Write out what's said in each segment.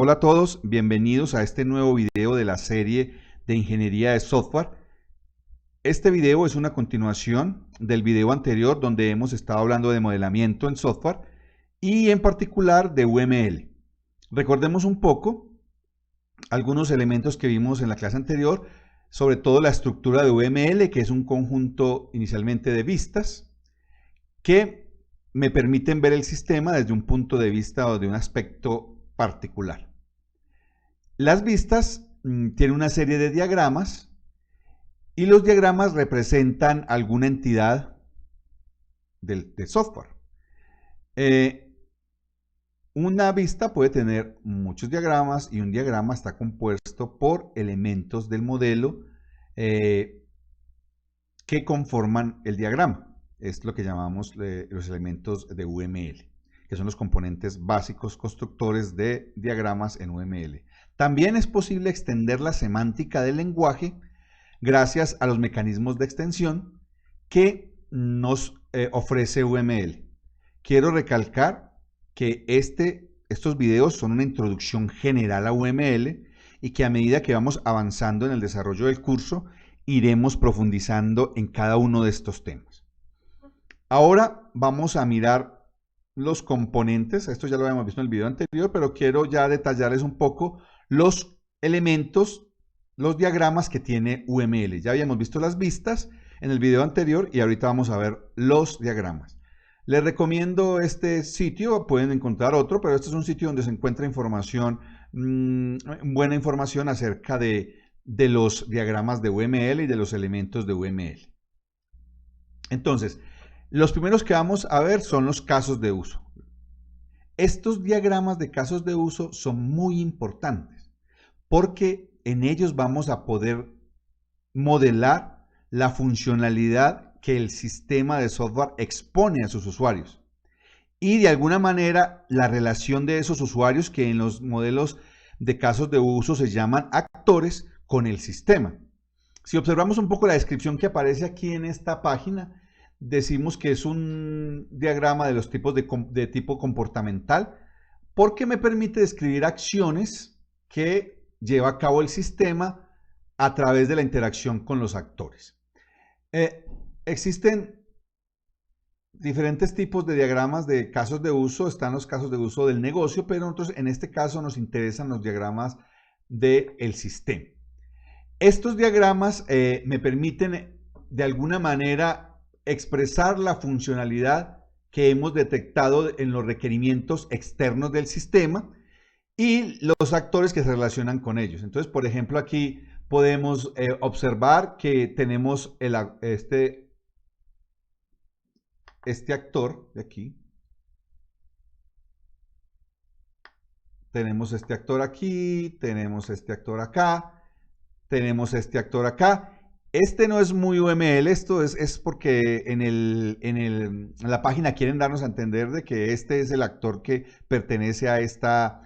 Hola a todos, bienvenidos a este nuevo video de la serie de Ingeniería de Software. Este video es una continuación del video anterior donde hemos estado hablando de modelamiento en software y en particular de UML. Recordemos un poco algunos elementos que vimos en la clase anterior, sobre todo la estructura de UML, que es un conjunto inicialmente de vistas que me permiten ver el sistema desde un punto de vista o de un aspecto particular. Las vistas tienen una serie de diagramas y los diagramas representan alguna entidad del software. Una vista puede tener muchos diagramas y un diagrama está compuesto por elementos del modelo que conforman el diagrama. Es lo que llamamos los elementos de UML, que son los componentes básicos constructores de diagramas en UML. También es posible extender la semántica del lenguaje gracias a los mecanismos de extensión que nos ofrece UML. Quiero recalcar que estos videos son una introducción general a UML y que a medida que vamos avanzando en el desarrollo del curso, iremos profundizando en cada uno de estos temas. Ahora vamos a mirar los componentes. Esto ya lo habíamos visto en el video anterior, pero quiero ya detallarles un poco los elementos, los diagramas que tiene UML. Ya habíamos visto las vistas en el video anterior y ahorita vamos a ver los diagramas. Les recomiendo este sitio, pueden encontrar otro, pero este es un sitio donde se encuentra información, buena información acerca de los diagramas de UML y de los elementos de UML. Entonces, los primeros que vamos a ver son los casos de uso. Estos diagramas de casos de uso son muy importantes porque en ellos vamos a poder modelar la funcionalidad que el sistema de software expone a sus usuarios y de alguna manera la relación de esos usuarios, que en los modelos de casos de uso se llaman actores, con el sistema. Si observamos un poco la descripción que aparece aquí en esta página, decimos que es un diagrama de los tipos de tipo comportamental porque me permite describir acciones que lleva a cabo el sistema a través de la interacción con los actores. Existen diferentes tipos de diagramas de casos de uso. Están los casos de uso del negocio, pero nosotros en este caso nos interesan los diagramas del sistema. Estos diagramas me permiten de alguna manera expresar la funcionalidad que hemos detectado en los requerimientos externos del sistema y los actores que se relacionan con ellos. Entonces, por ejemplo, aquí podemos observar que tenemos este actor de aquí. Tenemos este actor aquí, tenemos este actor acá, tenemos este actor acá. Este no es muy UML, esto es porque en la página quieren darnos a entender de que este es el actor que pertenece a esta,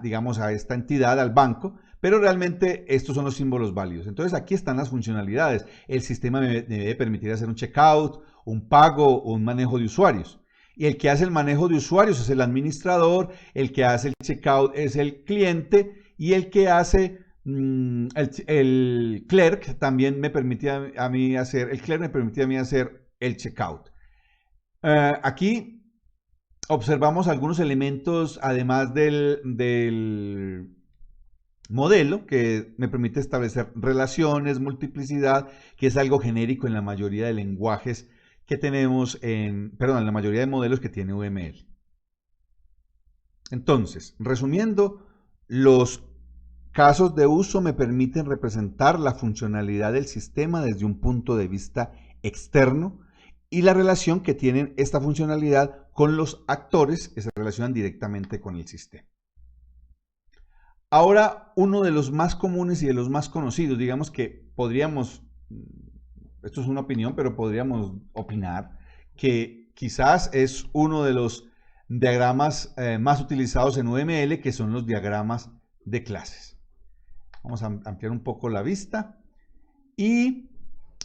digamos, a esta entidad, al banco, pero realmente estos son los símbolos válidos. Entonces aquí están las funcionalidades. El sistema me debe permitir hacer un checkout, un pago o un manejo de usuarios. Y el que hace el manejo de usuarios es el administrador, el que hace el checkout es el cliente y el que hace el clerk también me permitía a mí hacer, el checkout. Aquí observamos algunos elementos además del modelo que me permite establecer relaciones, multiplicidad, que es algo genérico en la mayoría de lenguajes que tenemos en la mayoría de modelos que tiene UML. Entonces, resumiendo, los casos de uso me permiten representar la funcionalidad del sistema desde un punto de vista externo y la relación que tienen esta funcionalidad con los actores que se relacionan directamente con el sistema. Ahora, uno de los más comunes y de los más conocidos, digamos que podríamos, esto es una opinión, pero podríamos opinar que quizás es uno de los diagramas más utilizados en UML, que son los diagramas de clases. Vamos a ampliar un poco la vista. Y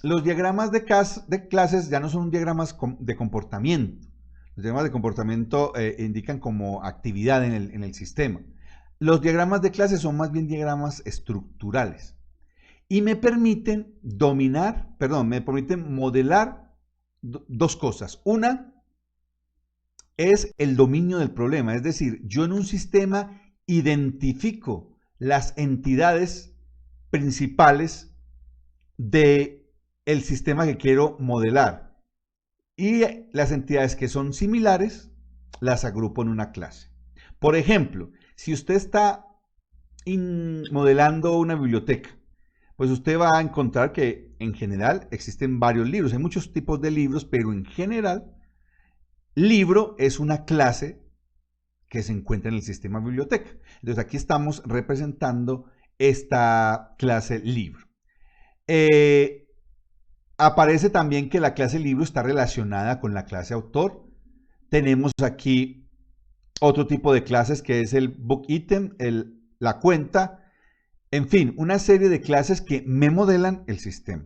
los diagramas de clases ya no son diagramas de comportamiento. Los diagramas de comportamiento indican como actividad en el sistema. Los diagramas de clase son más bien diagramas estructurales y me permiten me permiten modelar dos cosas. Una es el dominio del problema, es decir, yo en un sistema identifico las entidades principales del sistema que quiero modelar y las entidades que son similares las agrupo en una clase. Por ejemplo, si usted está modelando una biblioteca, pues usted va a encontrar que en general existen varios libros. Hay muchos tipos de libros, pero en general, libro es una clase que se encuentra en el sistema biblioteca. Entonces aquí estamos representando esta clase libro. Aparece también que la clase libro está relacionada con la clase autor. Tenemos aquí otro tipo de clases que es el book item, la cuenta, en fin, una serie de clases que me modelan el sistema.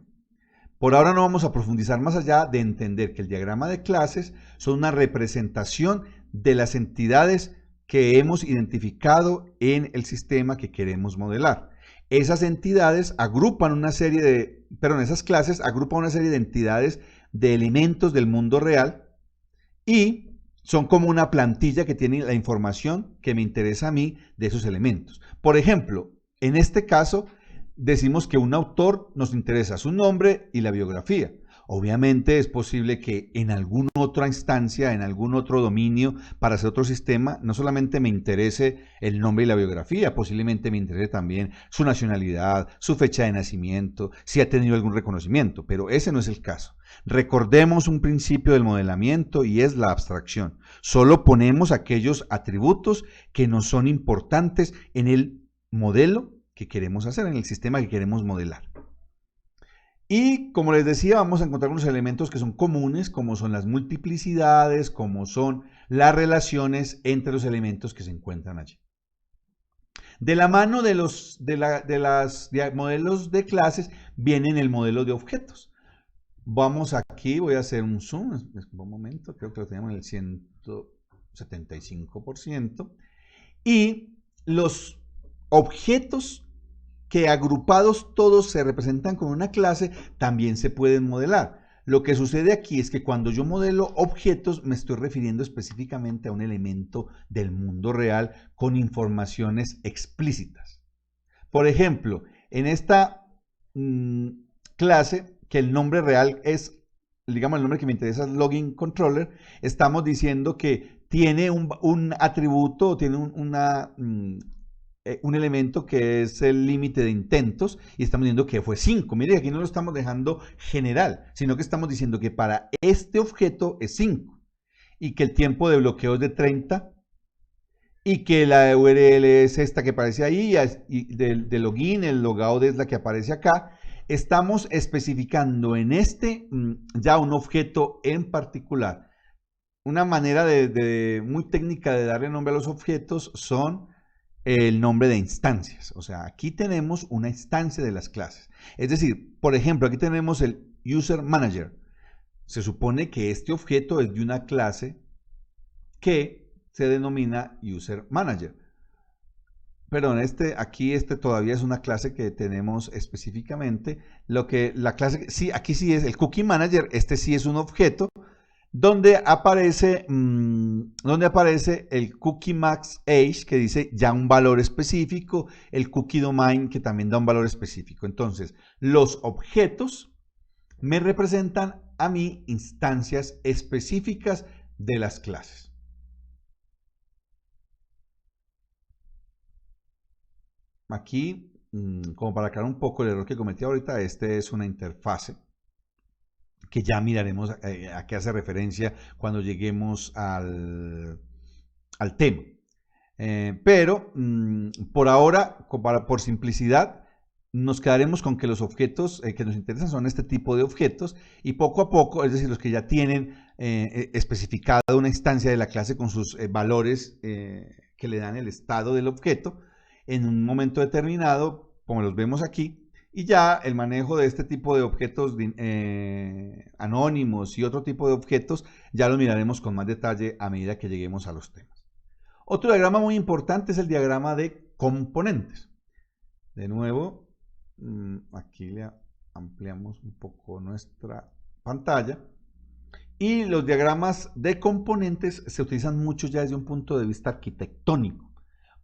Por ahora no vamos a profundizar más allá de entender que el diagrama de clases son una representación de las entidades que hemos identificado en el sistema que queremos modelar. Esas entidades agrupan esas clases agrupan una serie de entidades de elementos del mundo real y son como una plantilla que tiene la información que me interesa a mí de esos elementos. Por ejemplo, en este caso, decimos que un autor nos interesa su nombre y la biografía. Obviamente es posible que en alguna otra instancia, en algún otro dominio, para hacer otro sistema, no solamente me interese el nombre y la biografía, posiblemente me interese también su nacionalidad, su fecha de nacimiento, si ha tenido algún reconocimiento, pero ese no es el caso. Recordemos un principio del modelamiento y es la abstracción. Solo ponemos aquellos atributos que nos son importantes en el modelo que queremos hacer, en el sistema que queremos modelar. Y como les decía, vamos a encontrar unos elementos que son comunes, como son las multiplicidades, como son las relaciones entre los elementos que se encuentran allí. De la mano de los modelos de clases vienen el modelo de objetos. Vamos aquí, voy a hacer un zoom, un momento, creo que lo tenemos en el 175%. Y los objetos que agrupados todos se representan con una clase, también se pueden modelar. Lo que sucede aquí es que cuando yo modelo objetos, me estoy refiriendo específicamente a un elemento del mundo real con informaciones explícitas. Por ejemplo, en esta clase, que el nombre real es, digamos, el nombre que me interesa es Login Controller, estamos diciendo que tiene un atributo, tiene un elemento que es el límite de intentos y estamos diciendo que fue 5. Mire, aquí no lo estamos dejando general, sino que estamos diciendo que para este objeto es 5 y que el tiempo de bloqueo es de 30 y que la URL es esta que aparece ahí y de login, el logout es la que aparece acá. Estamos especificando en ya un objeto en particular. Una manera muy técnica de darle nombre a los objetos son el nombre de instancias. O sea, aquí tenemos una instancia de las clases. Es decir, por ejemplo, aquí tenemos el User Manager. Se supone que este objeto es de una clase que se denomina User Manager. Perdón, aquí todavía es una clase que tenemos específicamente. Aquí sí es el Cookie Manager. Este sí es un objeto donde aparece el Cookie Max Age, que dice ya un valor específico, el Cookie Domain, que también da un valor específico. Entonces, los objetos me representan a mí instancias específicas de las clases. Aquí, como para aclarar un poco el error que cometí ahorita, es una interfase que ya miraremos a qué hace referencia cuando lleguemos al tema. Pero por ahora, por simplicidad, nos quedaremos con que los objetos que nos interesan son este tipo de objetos y poco a poco, es decir, los que ya tienen especificada una instancia de la clase con sus valores que le dan el estado del objeto, en un momento determinado, como los vemos aquí, y ya el manejo de este tipo de objetos anónimos y otro tipo de objetos ya lo miraremos con más detalle a medida que lleguemos a los temas. Otro diagrama muy importante es el diagrama de componentes. De nuevo, aquí le ampliamos un poco nuestra pantalla. Y los diagramas de componentes se utilizan mucho ya desde un punto de vista arquitectónico,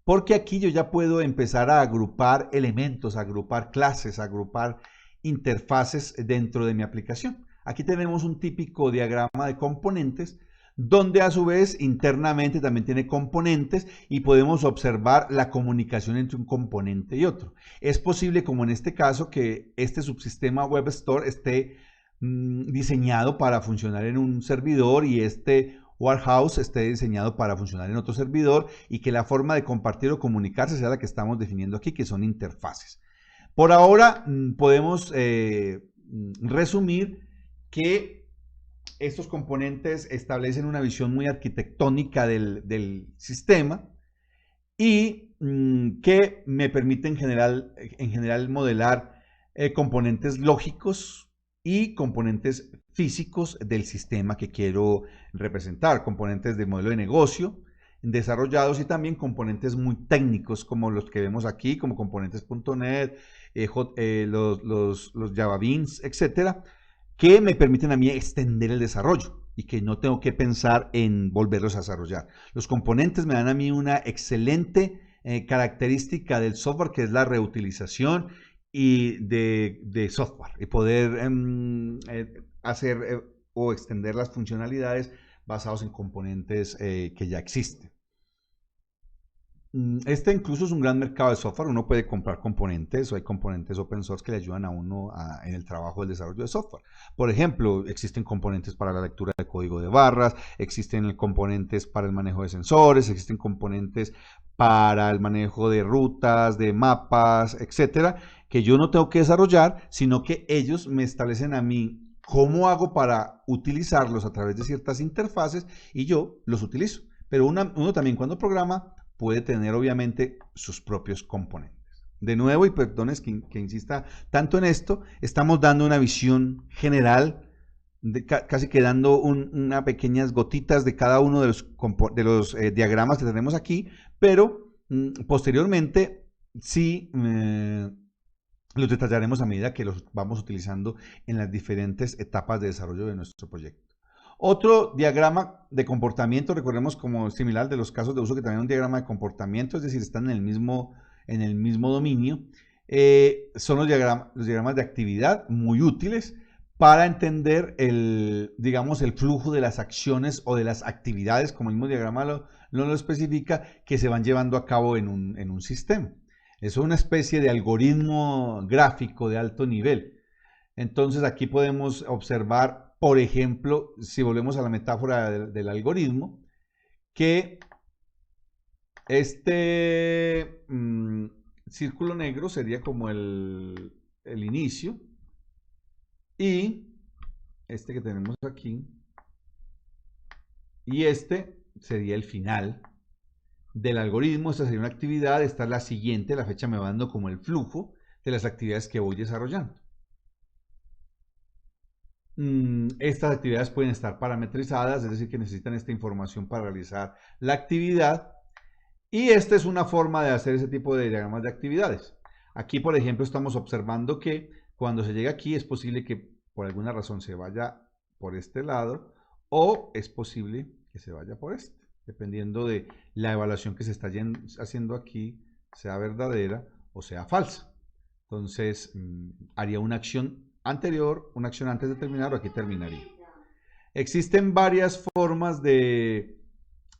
porque aquí yo ya puedo empezar a agrupar elementos, a agrupar clases, a agrupar interfaces dentro de mi aplicación. Aquí tenemos un típico diagrama de componentes, donde a su vez internamente también tiene componentes y podemos observar la comunicación entre un componente y otro. Es posible, como en este caso, que este subsistema Web Store esté diseñado para funcionar en un servidor y este warehouse esté diseñado para funcionar en otro servidor y que la forma de compartir o comunicarse sea la que estamos definiendo aquí, que son interfaces. Por ahora podemos resumir que estos componentes establecen una visión muy arquitectónica del sistema y que me permiten en general modelar componentes lógicos y componentes físicos del sistema que quiero representar, componentes de modelo de negocio desarrollados y también componentes muy técnicos como los que vemos aquí, como componentes.NET, los Java Beans, etcétera, que me permiten a mí extender el desarrollo y que no tengo que pensar en volverlos a desarrollar. Los componentes me dan a mí una excelente característica del software, que es la reutilización y de software y poder hacer o extender las funcionalidades basados en componentes que ya existen. Este incluso es un gran mercado de software, uno puede comprar componentes o hay componentes open source que le ayudan a uno en el trabajo del desarrollo de software. Por ejemplo, existen componentes para la lectura de código de barras, existen componentes para el manejo de sensores, existen componentes para el manejo de rutas, de mapas, etcétera, que yo no tengo que desarrollar, sino que ellos me establecen a mí cómo hago para utilizarlos a través de ciertas interfaces y yo los utilizo. Pero uno también cuando programa puede tener obviamente sus propios componentes. De nuevo, y perdones que insista tanto en esto, estamos dando una visión general, casi que dando unas pequeñas gotitas de cada uno de los diagramas que tenemos aquí, pero posteriormente sí los detallaremos a medida que los vamos utilizando en las diferentes etapas de desarrollo de nuestro proyecto. Otro diagrama de comportamiento, recordemos como similar de los casos de uso, que también es un diagrama de comportamiento, es decir, están en el mismo dominio, son los diagramas de actividad muy útiles para entender digamos, el flujo de las acciones o de las actividades, como el mismo diagrama lo especifica, que se van llevando a cabo en un sistema. Es una especie de algoritmo gráfico de alto nivel. Entonces aquí podemos observar, por ejemplo, si volvemos a la metáfora del algoritmo, que este círculo negro sería como el inicio y este que tenemos aquí y este sería el final del algoritmo. Esta sería una actividad, esta es la siguiente, la fecha me va dando como el flujo de las actividades que voy desarrollando. Estas actividades pueden estar parametrizadas, es decir, que necesitan esta información para realizar la actividad. Y esta es una forma de hacer ese tipo de diagramas de actividades. Aquí, por ejemplo, estamos observando que cuando se llega aquí es posible que por alguna razón se vaya por este lado o es posible que se vaya por este, dependiendo de la evaluación que se está haciendo aquí, sea verdadera o sea falsa. Entonces, haría una acción anterior, una acción antes de terminar, o aquí terminaría. Existen varias formas de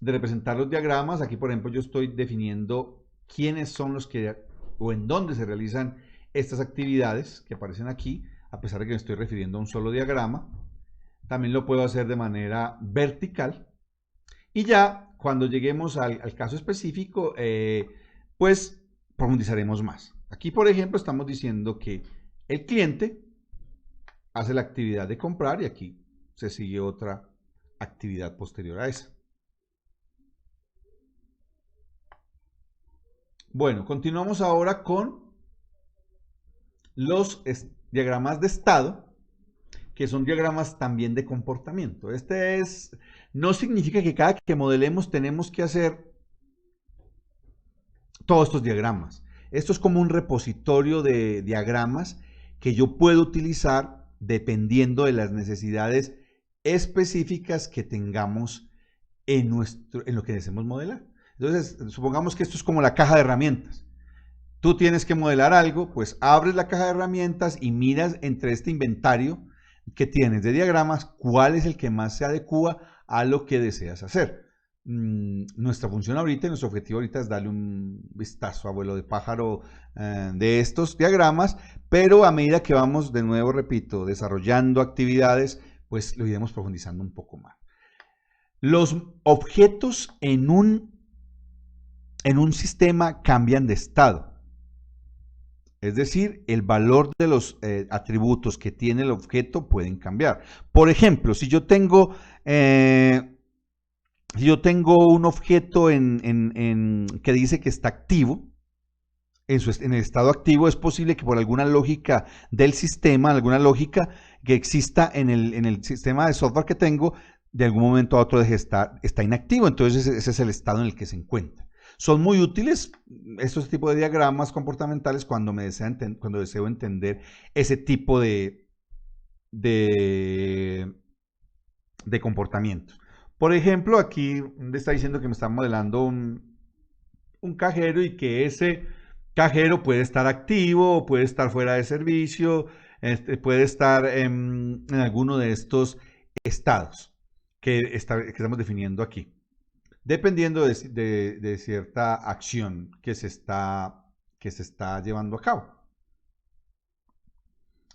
representar los diagramas. Aquí, por ejemplo, yo estoy definiendo quiénes son los que o en dónde se realizan estas actividades que aparecen aquí, a pesar de que me estoy refiriendo a un solo diagrama. También lo puedo hacer de manera vertical. Y ya cuando lleguemos al caso específico, pues profundizaremos más. Aquí, por ejemplo, estamos diciendo que el cliente hace la actividad de comprar y aquí se sigue otra actividad posterior a esa. Bueno, continuamos ahora con los diagramas de estado, que son diagramas también de comportamiento. No significa que cada que modelemos tenemos que hacer todos estos diagramas. Esto es como un repositorio de diagramas que yo puedo utilizar dependiendo de las necesidades específicas que tengamos en lo que deseemos modelar. Entonces, supongamos que esto es como la caja de herramientas. Tú tienes que modelar algo, pues abres la caja de herramientas y miras entre este inventario que tienes de diagramas, cuál es el que más se adecua a lo que deseas hacer. Nuestra función ahorita, nuestro objetivo ahorita es darle un vistazo a vuelo de pájaro de estos diagramas, pero a medida que vamos, de nuevo repito, desarrollando actividades, pues lo iremos profundizando un poco más. Los objetos en un sistema cambian de estado. Es decir, el valor de los atributos que tiene el objeto pueden cambiar. Por ejemplo, si yo tengo un objeto que dice que está activo, en el estado activo, es posible que por alguna lógica del sistema, alguna lógica que exista en el sistema de software que tengo, de algún momento a otro está inactivo. Entonces ese es el estado en el que se encuentra. Son muy útiles estos tipos de diagramas comportamentales cuando deseo entender ese tipo de comportamientos. Por ejemplo, aquí me está diciendo que me está modelando un cajero y que ese cajero puede estar activo o puede estar fuera de servicio, puede estar en alguno de estos estados que estamos definiendo aquí, dependiendo de cierta acción que se está llevando a cabo.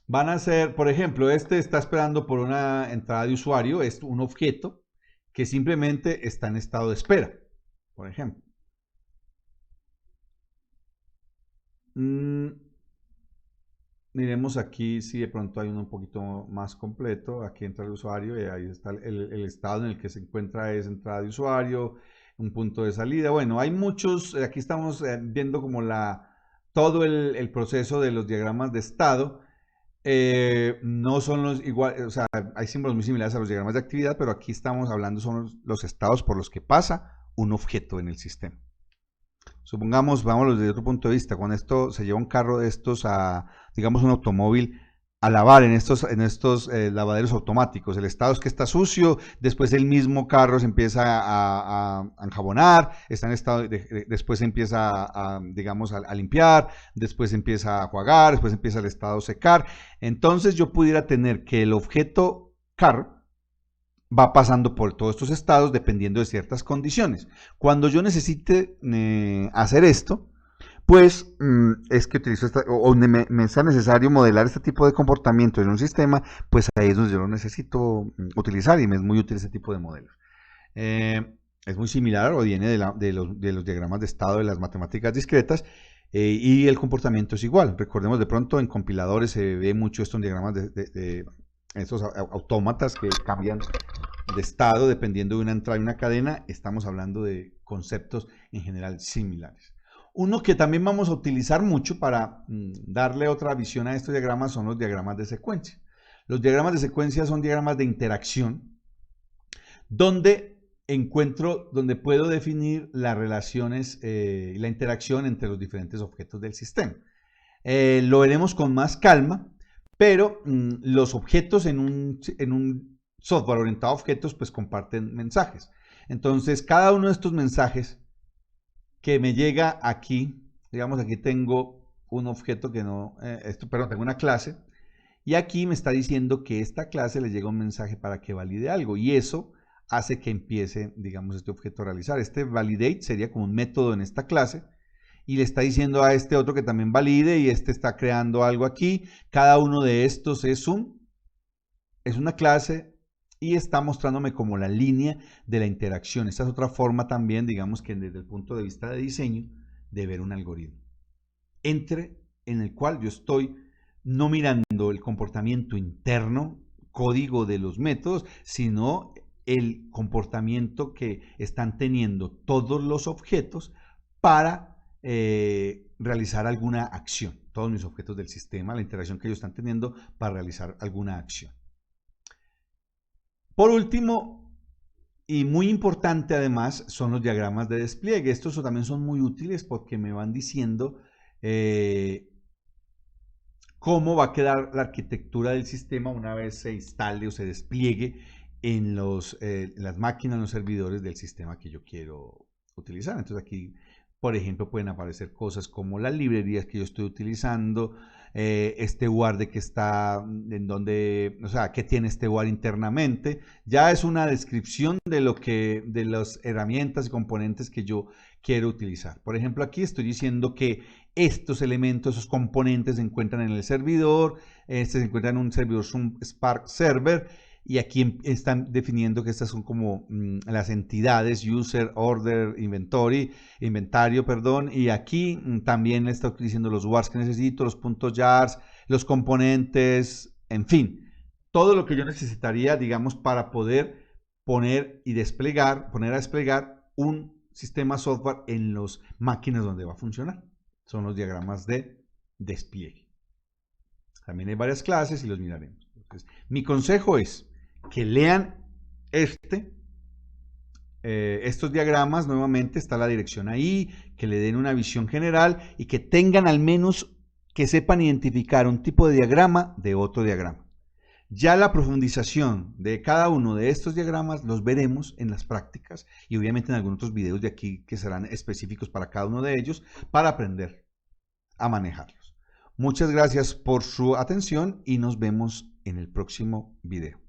Van a ser, por ejemplo, este está esperando por una entrada de usuario, es un objeto que simplemente está en estado de espera, por ejemplo. Miremos aquí si de pronto hay uno un poquito más completo. Aquí entra el usuario y ahí está el estado en el que se encuentra esa entrada de usuario, un punto de salida. Bueno, hay muchos, aquí estamos viendo como todo el proceso de los diagramas de estado. No son los iguales, o sea, hay símbolos muy similares a los diagramas de actividad, pero aquí estamos hablando son los estados por los que pasa un objeto en el sistema. Supongamos, vámonos desde otro punto de vista, cuando esto se lleva un carro de estos digamos un automóvil, a lavar en estos lavaderos automáticos. El estado es que está sucio, después el mismo carro se empieza a enjabonar, está en estado después se empieza digamos, a limpiar, después empieza a enjuagar, después empieza el estado a secar. Entonces yo pudiera tener que el objeto carro va pasando por todos estos estados dependiendo de ciertas condiciones. Cuando yo necesite hacer esto, pues es que utilizo o me sea necesario modelar este tipo de comportamiento en un sistema, pues ahí es donde yo lo necesito utilizar y me es muy útil ese tipo de modelos. Es muy similar o viene de los diagramas de estado de las matemáticas discretas y el comportamiento es igual. Recordemos, de pronto en compiladores se ve mucho esto en diagramas de estos autómatas que cambian de estado dependiendo de una entrada y una cadena. Estamos hablando de conceptos en general similares. Uno que también vamos a utilizar mucho para darle otra visión a estos diagramas son los diagramas de secuencia. Los diagramas de secuencia son diagramas de interacción donde puedo definir las relaciones y la interacción entre los diferentes objetos del sistema. Lo veremos con más calma, pero los objetos en un software orientado a objetos pues comparten mensajes. Entonces cada uno de estos mensajes que me llega aquí, digamos aquí tengo un objeto que tengo una clase y aquí me está diciendo que esta clase le llega un mensaje para que valide algo y eso hace que empiece, digamos, este objeto a realizar. Este validate sería como un método en esta clase y le está diciendo a este otro que también valide y este está creando algo aquí. Cada uno de estos es una clase y está mostrándome como la línea de la interacción. Esta es otra forma también, digamos que desde el punto de vista de diseño, de ver un algoritmo. En el cual yo estoy no mirando el comportamiento interno, código de los métodos, sino el comportamiento que están teniendo todos los objetos para realizar alguna acción. Todos mis objetos del sistema, la interacción que ellos están teniendo para realizar alguna acción. Por último, Y muy importante además son los diagramas de despliegue. Estos también son muy útiles porque me van diciendo cómo va a quedar la arquitectura del sistema una vez se instale o se despliegue en las máquinas, en los servidores del sistema que yo quiero utilizar. Entonces aquí, por ejemplo, pueden aparecer cosas como las librerías que yo estoy utilizando, este UAR de que está, en donde, o sea, qué tiene este UAR internamente. Ya es una descripción de de las herramientas y componentes que yo quiero utilizar. Por ejemplo, aquí estoy diciendo que estos elementos, esos componentes se encuentran en el servidor, se encuentran en un servidor Spark Server, y aquí están definiendo que estas son como las entidades, user, order, inventario, perdón, y aquí también le está diciendo los wars que necesito, los puntos jars, los componentes, en fin, todo lo que yo necesitaría, digamos, para poder poner a desplegar un sistema software en las máquinas donde va a funcionar. Son los diagramas de despliegue. También hay varias clases y los miraremos. Entonces, mi consejo es que lean estos diagramas, nuevamente está la dirección ahí, que le den una visión general y que tengan al menos que sepan identificar un tipo de diagrama de otro diagrama. Ya la profundización de cada uno de estos diagramas los veremos en las prácticas y obviamente en algunos otros videos de aquí que serán específicos para cada uno de ellos para aprender a manejarlos. Muchas gracias por su atención y nos vemos en el próximo video.